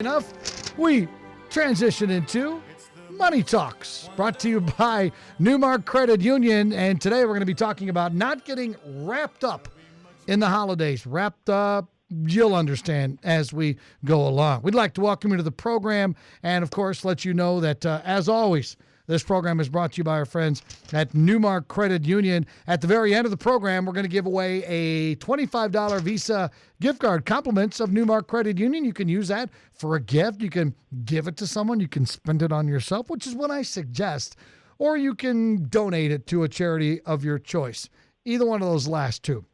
Enough, we transition into Money Talks, brought to you by NuMark Credit Union. And today we're going to be talking about not getting wrapped up in the holidays. Wrapped up, you'll understand as we go along. We'd like to welcome you to the program and, of course, let you know that, as always, this program is brought to you by our friends at NuMark Credit Union. At the very end of the program, we're going to give away a $25 Visa gift card. Compliments of NuMark Credit Union. You can use that for a gift. You can give it to someone. You can spend it on yourself, which is what I suggest. Or you can donate it to a charity of your choice. Either one of those last two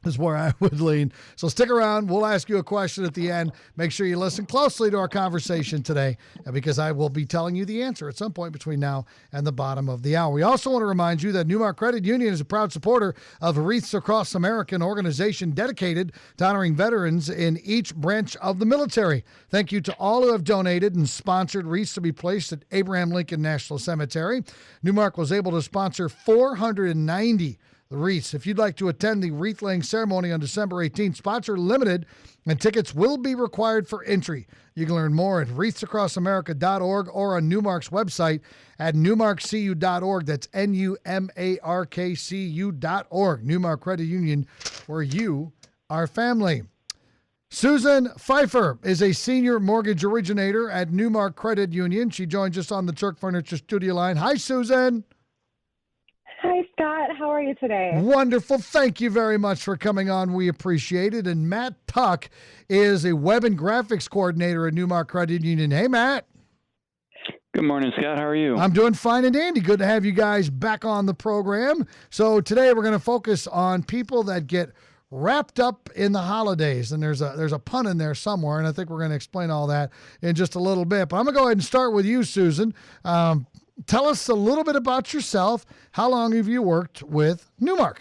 is where I would lean. So stick around. We'll ask you a question at the end. Make sure you listen closely to our conversation today because I will be telling you the answer at some point between now and the bottom of the hour. We also want to remind you that NuMark Credit Union is a proud supporter of Wreaths Across America, an organization dedicated to honoring veterans in each branch of the military. Thank you to all who have donated and sponsored wreaths to be placed at Abraham Lincoln National Cemetery. NuMark was able to sponsor 490 wreaths. If you'd like to attend the wreath laying ceremony on December 18th, spots are limited and tickets will be required for entry. You can learn more at wreathsacrossamerica.org or on NuMark's website at newmarkcu.org. That's NuMarkCU.org. NuMark Credit Union, where you are family. Susan Pfeiffer is a senior mortgage originator at NuMark Credit Union. She joins us on the Turk Furniture studio line. Hi, Susan. Hi, Scott. How are you today? Wonderful. Thank you very much for coming on. We appreciate it. And Matt Tuck is a web and graphics coordinator at NuMark Credit Union. Hey, Matt. Good morning, Scott. How are you? I'm doing fine and dandy. Good to have you guys back on the program. So today we're going to focus on people that get wrapped up in the holidays. And there's a pun in there somewhere, and I think we're going to explain all that in just a little bit. But I'm going to go ahead and start with you, Susan. Tell us a little bit about yourself. How long have you worked with NuMark?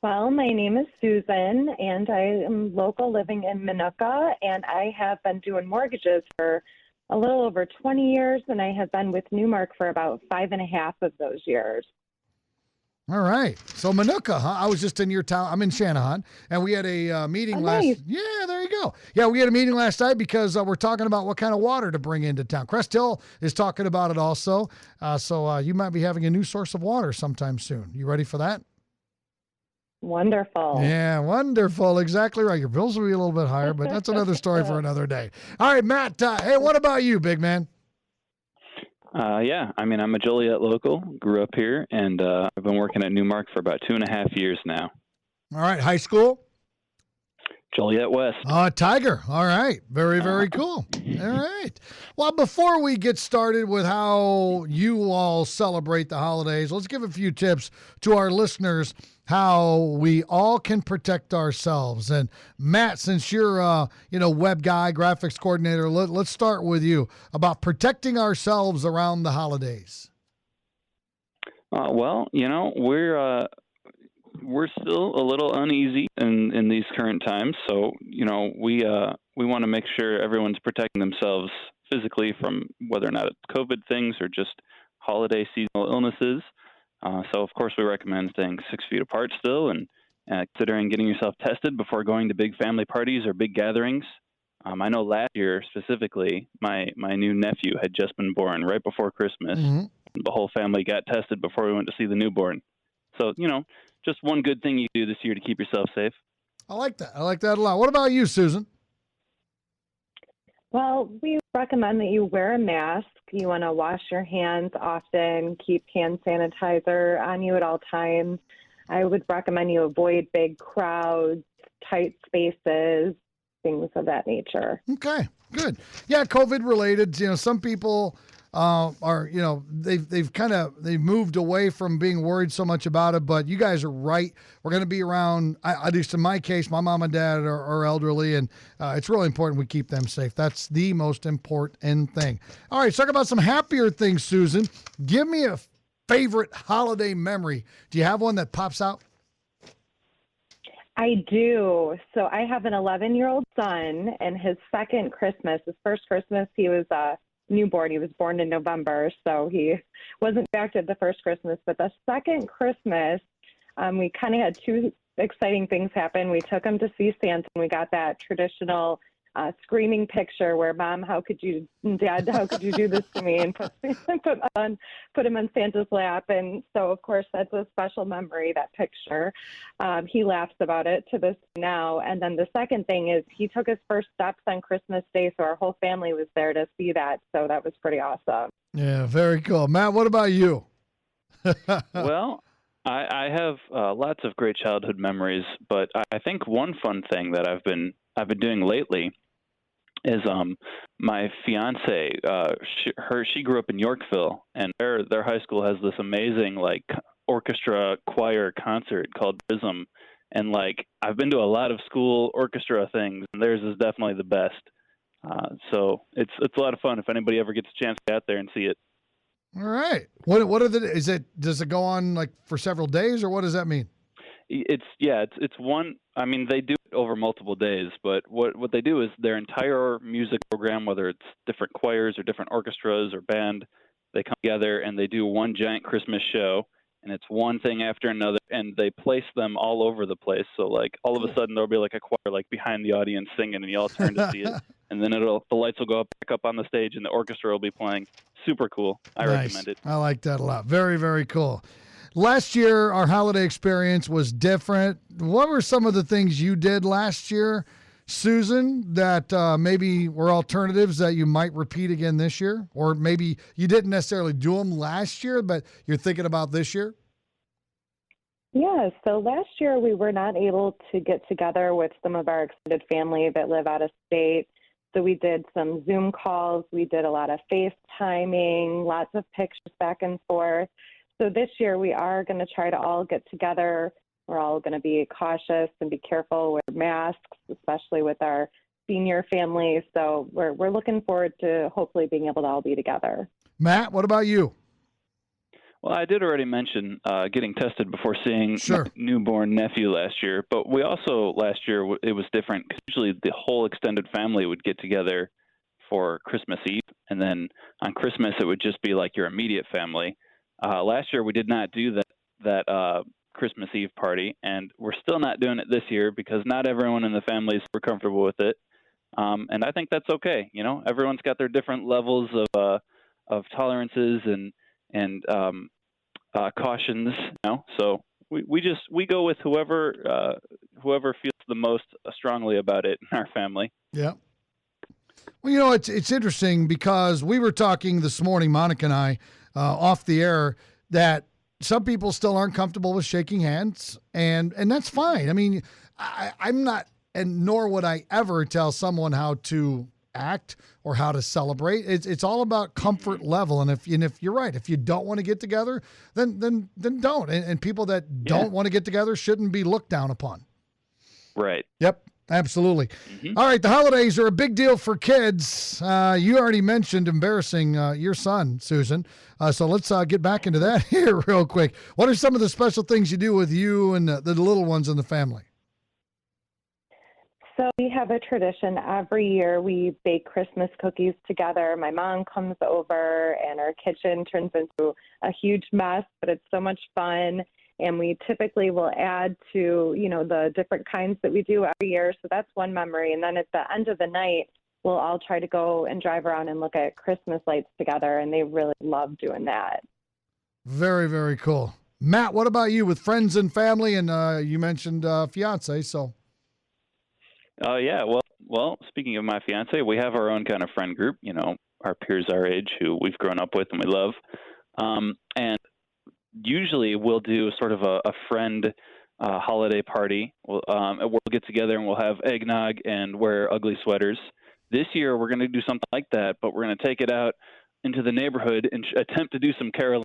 Well, my name is Susan, and I am local living in Minooka, and I have been doing mortgages for a little over 20 years, and I have been with NuMark for about 5.5 of those years. All right. So Minooka, huh? I was just in your town. I'm in Shanahan, and we had a meeting nice. Yeah, there you go. Yeah, we had a meeting last night because we're talking about what kind of water to bring into town. Crest Hill is talking about it also. So you might be having a new source of water sometime soon. You ready for that? Wonderful. Yeah, wonderful. Exactly right. Your bills will be a little bit higher, but that's another story for another day. All right, Matt. Hey, what about you, big man? Yeah, I mean, I'm a Joliet local, grew up here, and I've been working at NuMark for about 2.5 years now. All right, high school? Joliet West. Tiger. All right. Very, very cool. All right. Well, before we get started with how you all celebrate the holidays, let's give a few tips to our listeners how we all can protect ourselves. And Matt, since you're web guy, graphics coordinator, let's start with you about protecting ourselves around the holidays. Well, we're still a little uneasy in these current times, so we want to make sure everyone's protecting themselves physically from whether or not it's COVID things or just holiday seasonal illnesses. So, of course, we recommend staying 6 feet apart still and considering getting yourself tested before going to big family parties or big gatherings. I know last year specifically, my new nephew had just been born right before Christmas. Mm-hmm. The whole family got tested before we went to see the newborn. So, just one good thing you do this year to keep yourself safe. I like that. I like that a lot. What about you, Susan? Well, we recommend that you wear a mask. You want to wash your hands often, keep hand sanitizer on you at all times. I would recommend you avoid big crowds, tight spaces, things of that nature. Okay, good. Yeah, COVID related. Some people are they've moved away from being worried so much about it, but you guys are right. We're going to be around, at least in my case, my mom and dad are elderly, and it's really important we keep them safe. That's the most important thing. All right, let's talk about some happier things, Susan. Give me a favorite holiday memory. Do you have one that pops out? I do. So I have an 11-year-old son, and his first Christmas, he was newborn. He was born in November, so he wasn't back at the first Christmas. But the second Christmas, we kind of had two exciting things happen. We took him to see Santa, and we got that traditional screaming picture where Mom, how could you, Dad, how could you do this to me, and put him on Santa's lap. And so, of course, that's a special memory, that picture. He laughs about it to this now. And then the second thing is he took his first steps on Christmas Day, so our whole family was there to see that. So that was pretty awesome. Yeah, very cool. Matt, what about you? Well, I have lots of great childhood memories, but I think one fun thing that I've been doing lately is my fiance. She grew up in Yorkville, and their high school has this amazing orchestra choir concert called Prism, and I've been to a lot of school orchestra things, and theirs is definitely the best. So it's a lot of fun if anybody ever gets a chance to get out there and see it. All right. What are does it go on for several days, or what does that mean? It's one. I mean, they do it over multiple days, but what they do is their entire music program, whether it's different choirs or different orchestras or band, they come together and they do one giant Christmas show, and it's one thing after another, and they place them all over the place. So all of a sudden there'll be a choir behind the audience singing, and you all turn to see it, and then the lights will go back up on the stage, and the orchestra will be playing. Super cool. I recommend it. I like that a lot. Very, very cool. Last year, our holiday experience was different. What were some of the things you did last year, Susan, that maybe were alternatives that you might repeat again this year? Or maybe you didn't necessarily do them last year, but you're thinking about this year? Yeah, so last year we were not able to get together with some of our extended family that live out of state. So we did some Zoom calls. We did a lot of FaceTiming, lots of pictures back and forth. So this year we are going to try to all get together. We're all going to be cautious and be careful, wear masks, especially with our senior family. So we're looking forward to hopefully being able to all be together. Matt, what about you? Well, I did already mention getting tested before seeing my newborn nephew last year, but we also, last year, it was different. Usually the whole extended family would get together for Christmas Eve, and then on Christmas it would just be your immediate family. Last year we did not do that Christmas Eve party, and we're still not doing it this year because not everyone in the family is super comfortable with it, and I think that's okay. Everyone's got their different levels of tolerances and cautions, so we go with whoever feels the most strongly about it in our family. Yeah. Well, it's interesting because we were talking this morning, Monica and I, off the air, that some people still aren't comfortable with shaking hands, and that's fine. I mean, I'm not, and nor would I ever tell someone how to act or how to celebrate. It's all about comfort level, and if you're right, if you don't want to get together, then don't. And people that don't want to get together shouldn't be looked down upon. Right. Yep. Absolutely. Mm-hmm. All right. The holidays are a big deal for kids. You already mentioned embarrassing your son, Susan. So let's get back into that here real quick. What are some of the special things you do with you and the little ones in the family? So we have a tradition every year. We bake Christmas cookies together. My mom comes over and our kitchen turns into a huge mess, but it's so much fun. And we typically will add to, the different kinds that we do every year. So that's one memory. And then at the end of the night, we'll all try to go and drive around and look at Christmas lights together. And they really love doing that. Very, very cool. Matt, what about you with friends and family? And you mentioned fiance, so. Yeah. Well, speaking of my fiance, we have our own kind of friend group, our peers our age who we've grown up with and we love. And usually we'll do sort of a friend holiday party. We'll get together and we'll have eggnog and wear ugly sweaters. This year we're going to do something like that, but we're going to take it out into the neighborhood and attempt to do some caroling,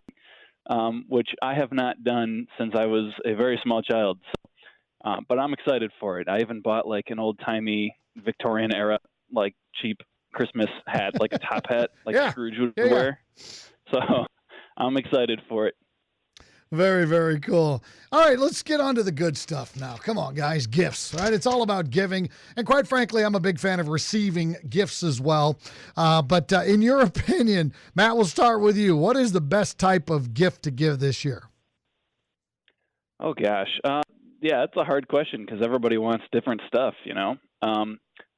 which I have not done since I was a very small child. So, but I'm excited for it. I even bought an old-timey Victorian era, cheap Christmas hat, a top hat, Scrooge would wear. So I'm excited for it. Very, very cool. All right, let's get on to the good stuff now. Come on, guys, gifts, right? It's all about giving. And quite frankly, I'm a big fan of receiving gifts as well. But in your opinion, Matt, we'll start with you. What is the best type of gift to give this year? Oh, gosh. Yeah, that's a hard question because everybody wants different stuff,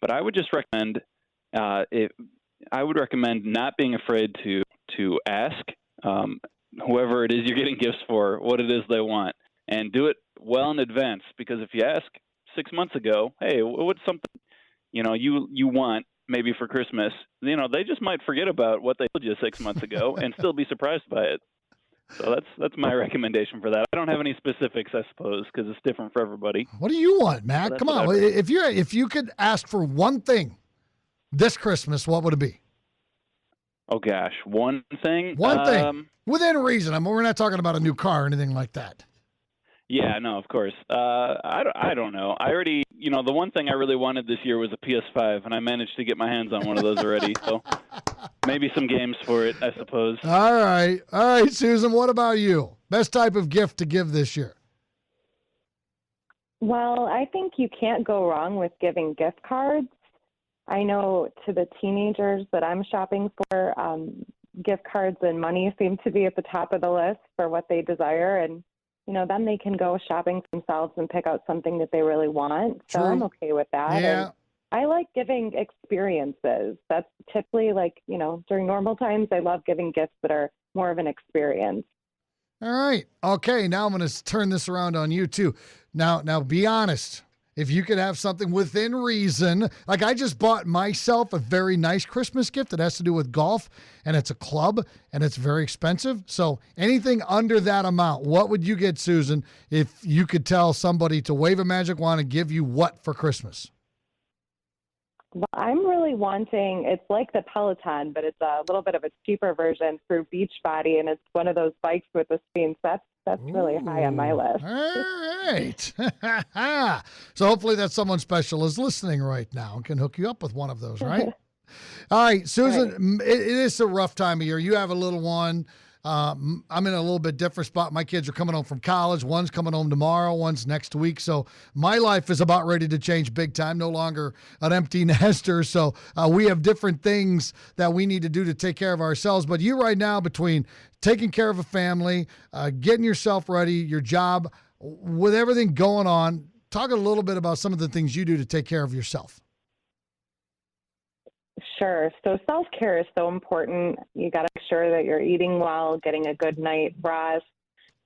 But I would just recommend I would recommend not being afraid to ask whoever it is you're getting gifts for what it is they want, and do it well in advance. Because if you ask 6 months ago, hey, what's something you want maybe for Christmas, they just might forget about what they told you 6 months ago and still be surprised by it. So that's my recommendation for that. I don't have any specifics, I suppose, because it's different for everybody. What do you want, Matt? So Come on. If you could ask for one thing this Christmas, what would it be? Oh gosh, one thing. One thing within reason. I mean, we're not talking about a new car or anything like that. Yeah, no, of course. I don't know. I already, the one thing I really wanted this year was a PS5, and I managed to get my hands on one of those already. So maybe some games for it, I suppose. All right, Susan. What about you? Best type of gift to give this year? Well, I think you can't go wrong with giving gift cards. I know to the teenagers that I'm shopping for, gift cards and money seem to be at the top of the list for what they desire. And, then they can go shopping for themselves and pick out something that they really want. So True. I'm okay with that. Yeah. And I like giving experiences. That's typically during normal times, I love giving gifts that are more of an experience. All right. Okay, now I'm going to turn this around on you, too. Now, be honest. If you could have something within reason, like I just bought myself a very nice Christmas gift that has to do with golf, and it's a club, and it's very expensive. So anything under that amount, what would you get, Susan, if you could tell somebody to wave a magic wand and give you what for Christmas? Well, I'm really wanting, it's like the Peloton, but it's a little bit of a cheaper version through Beachbody, and it's one of those bikes with the screens. That's really high on my list. All right. So hopefully that someone special is listening right now and can hook you up with one of those, right? All right, Susan, right. It is a rough time of year. You have a little one. I'm in a little bit different spot. My kids are coming home from college. One's coming home tomorrow. One's next week. So my life is about ready to change big time. No longer an empty nester. So we have different things that we need to do to take care of ourselves. But you right now, between taking care of a family, getting yourself ready, your job, with everything going on, talk a little bit about some of the things you do to take care of yourself. Sure. So self-care is so important. You got to make sure that you're eating well, getting a good night rest.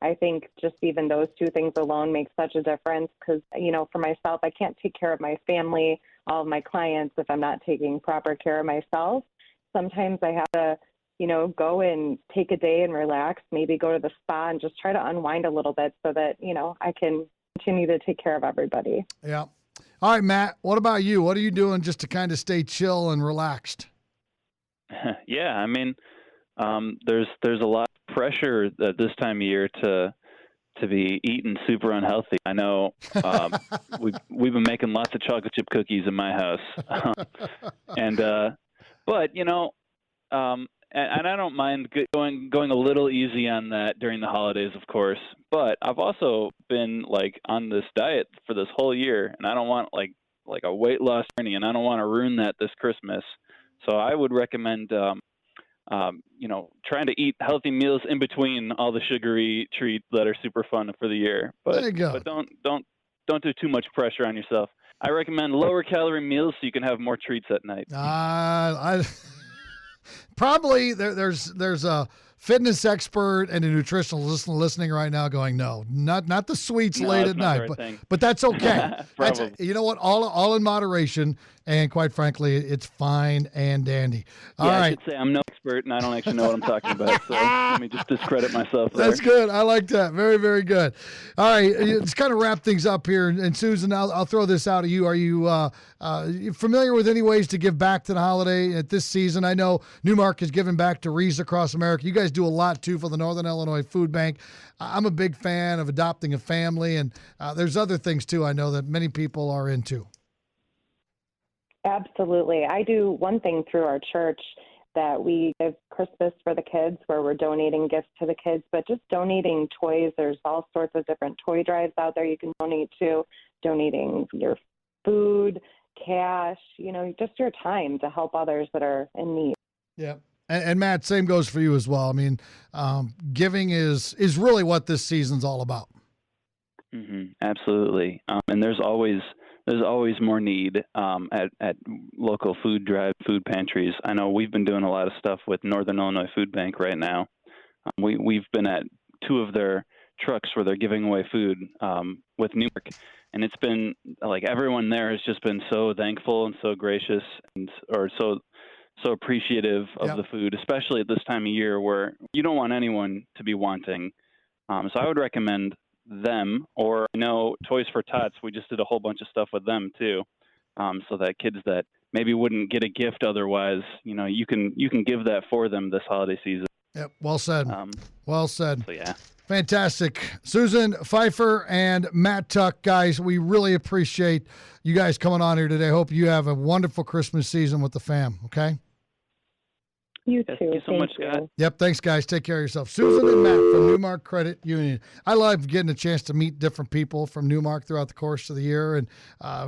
I think just even those two things alone make such a difference because, for myself, I can't take care of my family, all of my clients if I'm not taking proper care of myself. Sometimes I have to, go and take a day and relax, maybe go to the spa and just try to unwind a little bit so that, I can continue to take care of everybody. Yeah. All right, Matt, what about you? What are you doing just to kind of stay chill and relaxed? Yeah, I mean, there's a lot of pressure at this time of year to be eating super unhealthy. I know we've been making lots of chocolate chip cookies in my house, but and I don't mind going a little easy on that during the holidays, of course. But I've also been on this diet for this whole year, and I don't want like a weight loss journey, and I don't want to ruin that this Christmas. So I would recommend, trying to eat healthy meals in between all the sugary treats that are super fun for the year. But there you go. But don't do too much pressure on yourself. I recommend lower calorie meals so you can have more treats at night. Probably there's a fitness expert and a nutritionalist listening right now going, no, not the sweets late at night, but that's okay. That's, you know what? All in moderation. And quite frankly, it's fine and dandy. All right. I should say I'm no expert and I don't actually know what I'm talking about. So let me just discredit myself there. That's good. I like that. Very, very good. All right. Let's kind of wrap things up here. And Susan, I'll throw this out at you. Are you familiar with any ways to give back to the holiday at this season? I know NuMark is giving back to Rees across America. You guys do a lot, too, for the Northern Illinois Food Bank. I'm a big fan of adopting a family. And there's other things, too, I know that many people are into. Absolutely. I do one thing through our church that we give Christmas for the kids where we're donating gifts to the kids, but just donating toys. There's all sorts of different toy drives out there you can donate to, donating your food, cash, just your time to help others that are in need. Yeah. And Matt, same goes for you as well. I mean, giving is really what this season's all about. Mm-hmm. Absolutely. And there's always there's always more need at local food drive, food pantries. I know we've been doing a lot of stuff with Northern Illinois Food Bank right now. We've been at 2 of their trucks where they're giving away food with NuMark, and it's been like everyone there has just been so thankful and so gracious and so appreciative of the food, especially at this time of year where you don't want anyone to be wanting. So I would recommend them, or I know Toys for Tots, we just did a whole bunch of stuff with them too, so that kids that maybe wouldn't get a gift otherwise, you can give that for them this holiday season. Yep, well said. Well said. So yeah. Fantastic. Susan Pfeiffer and Matt Tuck, guys, we really appreciate you guys coming on here today. Hope you have a wonderful Christmas season with the fam, okay? You too. Thank you so much, Scott. Yep, thanks, guys. Take care of yourself. Susan and Matt from NuMark Credit Union. I love getting a chance to meet different people from NuMark throughout the course of the year, and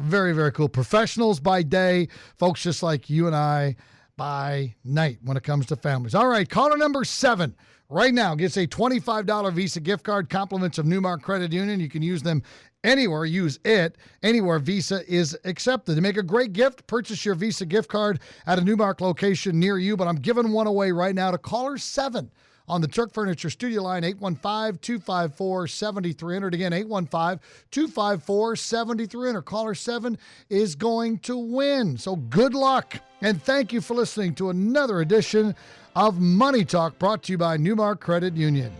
very, very cool. Professionals by day, folks just like you and I by night when it comes to families. All right, caller number 7 right now gets a $25 Visa gift card, compliments of NuMark Credit Union. You can use them anywhere. Use it anywhere Visa is accepted. To make a great gift, purchase your Visa gift card at a NuMark location near you, but I'm giving one away right now to caller 7 on the Turk Furniture Studio line, 815-254-7300. Again, 815-254-7300. Caller 7 is going to win. So good luck, and thank you for listening to another edition of Money Talk, brought to you by NuMark Credit Union.